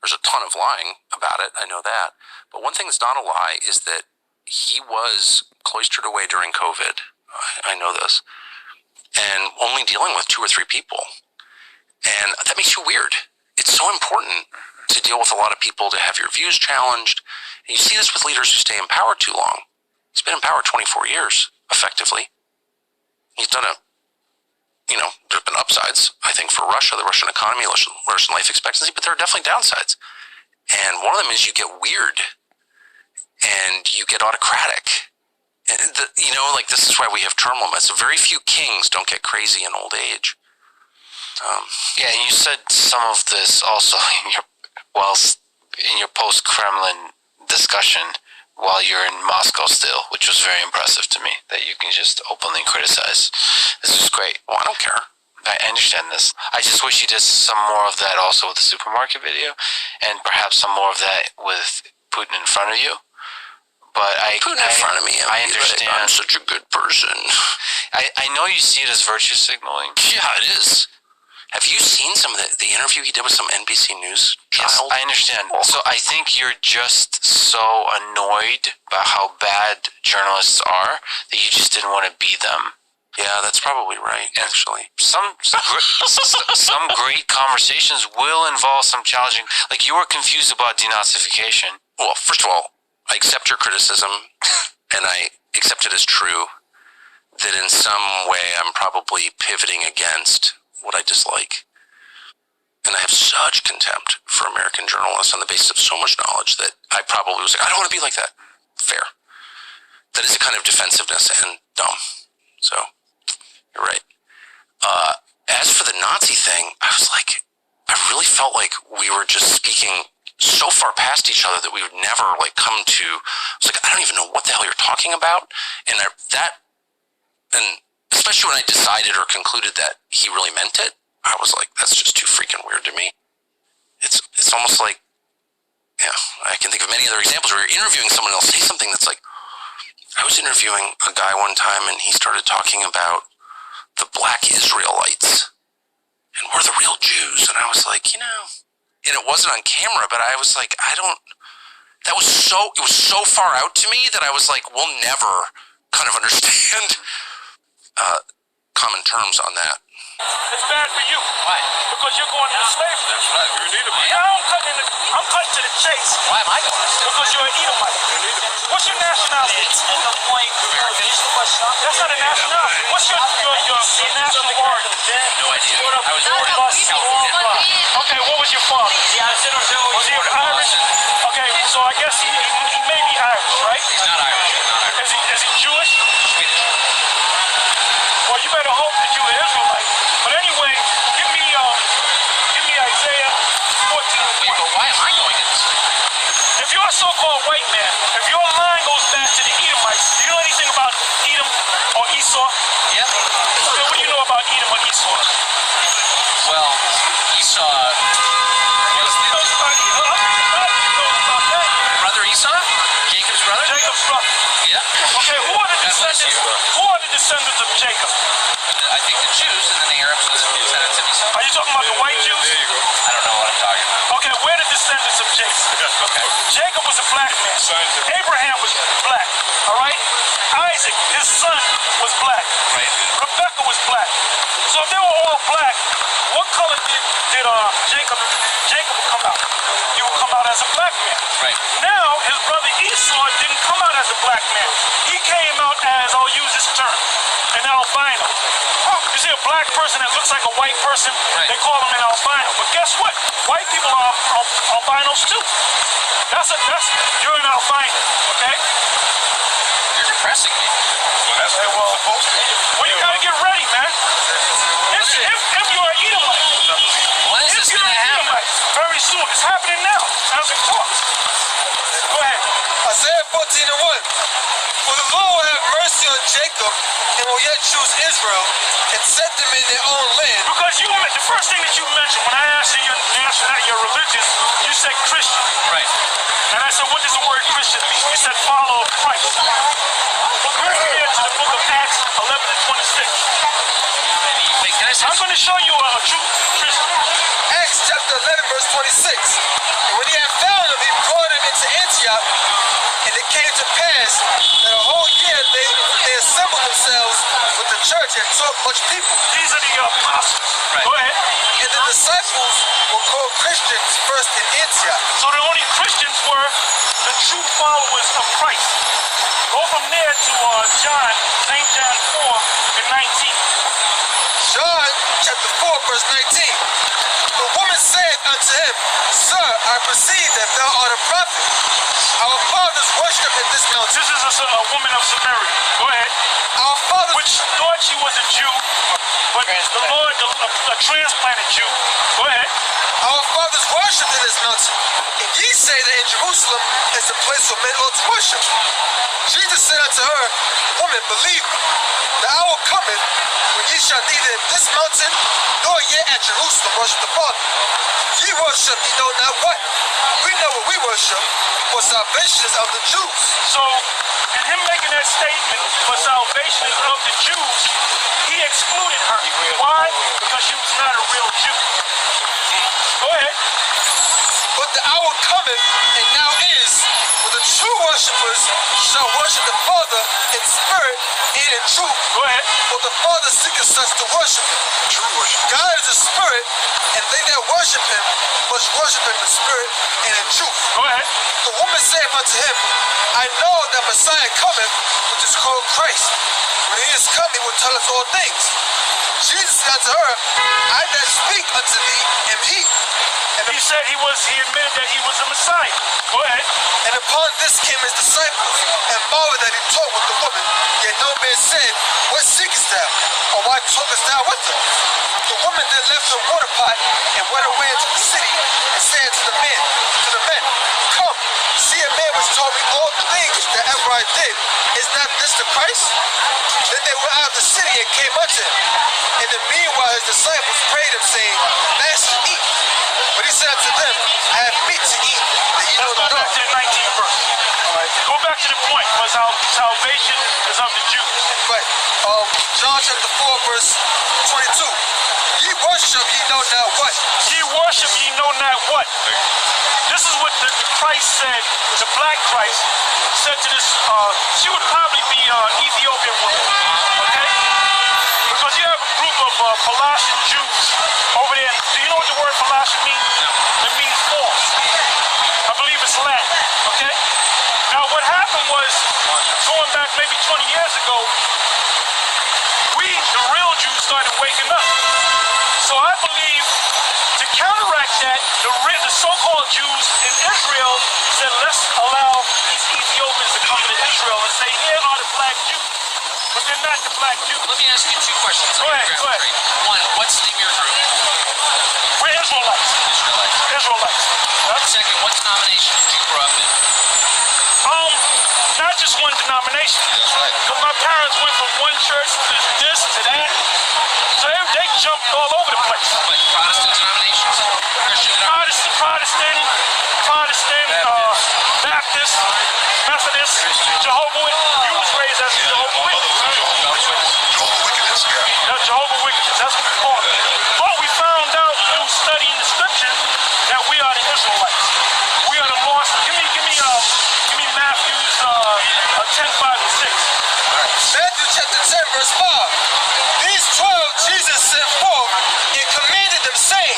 There's a ton of lying about it. I know that. But one thing that's not a lie is that he was cloistered away during COVID. I know this. And only dealing with 2 or 3 people. And that makes you weird. It's so important to deal with a lot of people, to have your views challenged. And you see this with leaders who stay in power too long. He's been in power 24 years, effectively. He's done it. There's been upsides, I think, for Russia, the Russian economy, Russian life expectancy, but there are definitely downsides. And one of them is you get weird and you get autocratic. And this is why we have term limits. Very few kings don't get crazy in old age. And you said some of this also in your post-Kremlin discussion while you're in Moscow still, which was very impressive to me, that you can just openly criticize. This is great. Well, I don't care. I understand this. I just wish you did some more of that also with the supermarket video, and perhaps some more of that with Putin in front of you. But Putin in front of me, I understand. I'm such a good person. I know you see it as virtue signaling. Yeah, it is. Have you seen some of the interview he did with some NBC News child? Yes, I understand. So I think you're just so annoyed by how bad journalists are that you just didn't want to be them. Yeah, that's probably right, actually. Some great conversations will involve some challenging... Like, you were confused about denazification. Well, first of all, I accept your criticism, and I accept it as true, that in some way I'm probably pivoting against what I dislike. And I have such contempt for American journalists on the basis of so much knowledge that I probably was like, I don't want to be like that. Fair. That is a kind of defensiveness and dumb. So, you're right. As for the Nazi thing, I was like, I really felt like we were just speaking so far past each other that we would never come to. I was like, I don't even know what the hell you're talking about. And and especially when I decided or concluded that he really meant it, I was like, that's just too freaking weird to me. It's almost like, yeah, I can think of many other examples where you're interviewing someone else, say something that's like, I was interviewing a guy one time and he started talking about the black Israelites and we're the real Jews. And I was like, and it wasn't on camera, but I was like, it was so far out to me that I was like, we'll never kind of understand common terms on that. It's bad for you. Why? Because you're going into slavery. That's right. You're an Edomite. Yeah, I'm cutting to the chase. Why am I going to slavery? Because you're an Edomite. You're an Edomite. What's your nationality? At the point, Americans. That's not a nationality. What's your national origin? No idea. I was born in California. Okay, what was your father? Was he Irish? Okay, so I guess he may be Irish, right? He's not Irish. Is he Jewish? Swedish. Well, you better hope that you're an Israelite. But anyway, give me Isaiah 14. But why am I going into slavery? If you're a so-called white man, if your line goes back to the Edomites, do you know anything about Edom or Esau? Yeah. Okay, what do you know about Edom or Esau? Well, Esau was the brother Esau? Jacob's brother? Jacob's brother. Yeah. Okay, who are the descendants of Jacob? I think the Jews and then the Arabs was the descendants of Esau. Are you talking about the white Jews? There you go. I don't know what I'm talking about. Okay, we're the descendants of Jacob. Okay. Jacob was a black man. Abraham was black. All right? Isaac, his son, was black. Right. Rebecca was black. So if they were all black, what color did Jacob would come out? He would come out as a black man. Right. Now, his brother Esau didn't come out as a black man. He came out as, I'll use this term, an albino. You see a black person that looks like a white person, right. They call him an albino. But guess what? White people are albinos too. You're an albino, okay? You're depressing me. Well, that's supposed to. Well, you gotta get ready, man. If you're an Edomite. When is this gonna happen? Very soon. It's happening now, as we talk. Go ahead. Isaiah 14:1. For the Lord will have mercy on Jacob and will yet choose Israel and set them in their own land. Because the first thing that you mentioned when I asked you your religion, you said Christian. Right. And I said, what does the word Christian mean? You said follow Christ. Well, turn here to the book of Acts 11:26. Wait, can I say I'm going to show you a true Christian. Acts chapter 11 verse 26. And when can talk much people. These are the apostles. Right. Go ahead. And the disciples were called Christians first in Antioch. So the only Christians were the true followers of Christ. Go from there to John, St. John 4 and 19. John chapter 4 verse 19. The woman said unto him, Sir, I perceive that thou art a prophet. Our fathers worshipped at this mountain. This is a woman of Samaria. Go ahead. Our fathers Which thought she was a Jew, but the Lord, a transplanted Jew. Go ahead. Our fathers worshipped in this mountain. And ye say that in Jerusalem is the place where men ought to worship. Jesus said unto her, Woman, believe me, the hour cometh when ye shall neither in this mountain nor yet at Jerusalem worship the Father. Ye worship ye know not what. We know what we worship, for salvation is of the Jews. So, in him making that statement, for salvation is of the Jews, he excluded her. Why? Because she was not a real Jew. Go ahead. But the hour cometh, and now is, when the true worshippers shall worship the Father in spirit and in truth. Go ahead. For the Father seeketh such to worship him. True worship. God is a spirit, and they that worship him must worship him in spirit and in truth. Go ahead. The woman saith unto him, I know that Messiah cometh, which is called Christ. When he is come, he will tell us all things. Jesus said unto her, I that speak unto thee am he. And He said he admitted that he was a Messiah. Go ahead. And upon this came his disciples, and marveled that he talked with the woman. Yet no man said, What seekest thou? Or why talkest thou with her? The woman then left her water pot, and went away into the city, and said to the men, Come, see a man which told me all things that ever I did. Is not this the Christ? Then they went out of the city and came unto him. In the meanwhile his disciples prayed him, saying, Master, eat. But he said unto them, I have meat to eat, that ye know Let's go not back of. to the 19th verse. Go back to the point, because salvation is of the Jews. Right. John chapter 4 verse 22. Ye worship ye know not what. Ye worship ye know not what. This is what the Christ said, the black Christ said to this, she would probably be Ethiopian woman, okay? Because you have a group of Colossian Jews over there. Do you know what the word Colossian means? It means false. I believe it's Latin, okay? Now what happened was, going back maybe 20 years ago, the real Jews started waking up. So I believe to counteract that, the so-called Jews in Israel said, let's allow these Ethiopians to come to Israel and say, here are the black Jews. But they're not the black Jews. Let me ask you two questions. Go ahead. One, what's the name of your group? We're Israelites. Israelites. Yep. Second, what denomination did you grow up in? Not just one denomination. Because my parents went from one church to this to that. So they jumped all over the place. Like Protestant denominations? Christian denominations? Protestant, Baptist, Methodist, Jehovah Witness. You was raised as a Jehovah Witness. Jehovah Witness, yeah. Yeah, Jehovah Witness. That's what we call it. But we found out through studying the scriptures that we are the Israelites. We are the lost. Give me Matthew's 10, 5, and 6. Matthew chapter 10 verse 5. These 12 Jesus sent forth and commanded them, saying,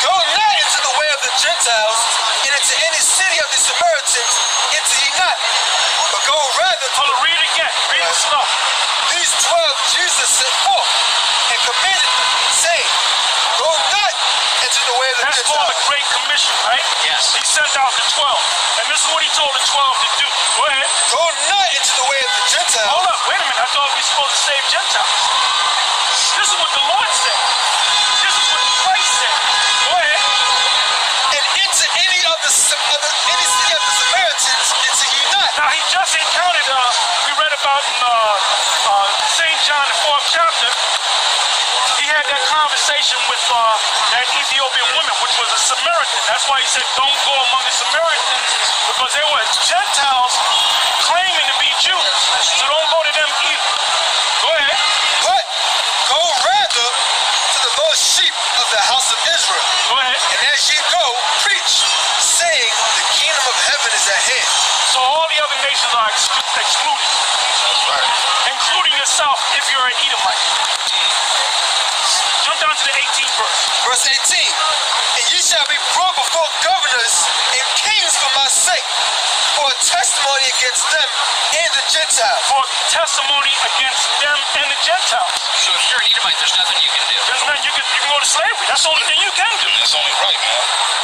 Go not into the way of the Gentiles, and into any city of the Samaritans enter ye not, but go rather to Hold on, read it again. Read it slow. These 12 Jesus sent forth and commanded them, saying, Go not into the way of the That's called the Gentiles. Great Commission, right? Yes. He sent out the 12. And this is what he told the 12 to do. Go ahead. Go not into the way of the Gentiles. Hold up. Wait a minute. I thought we were supposed to save Gentiles. This is what the Lord said. This is what Christ said. Go ahead. And into any of the any city of the Samaritans enter ye not. Now, he just encountered, we read about in St. John, the 4th chapter, he had that conversation with that Ethiopian woman, which was a Samaritan. That's why he said, don't go among the Samaritans, because they were Gentiles claiming to be Jews. So don't go to them either. Go ahead. But go rather to the lost sheep of the house of Israel. Go ahead. And as ye go, preach, saying, the kingdom of heaven is at hand. So all the other nations are excluded, That's right. including yourself if you're an Edomite. Verse 18. And ye shall be brought before governors and kings for my sake, for a testimony against them and the Gentiles. For testimony against them and the Gentiles. So if you're an Edomite, there's nothing you can do. There's nothing you can go to slavery. That's the only thing you can do. That's only right, man.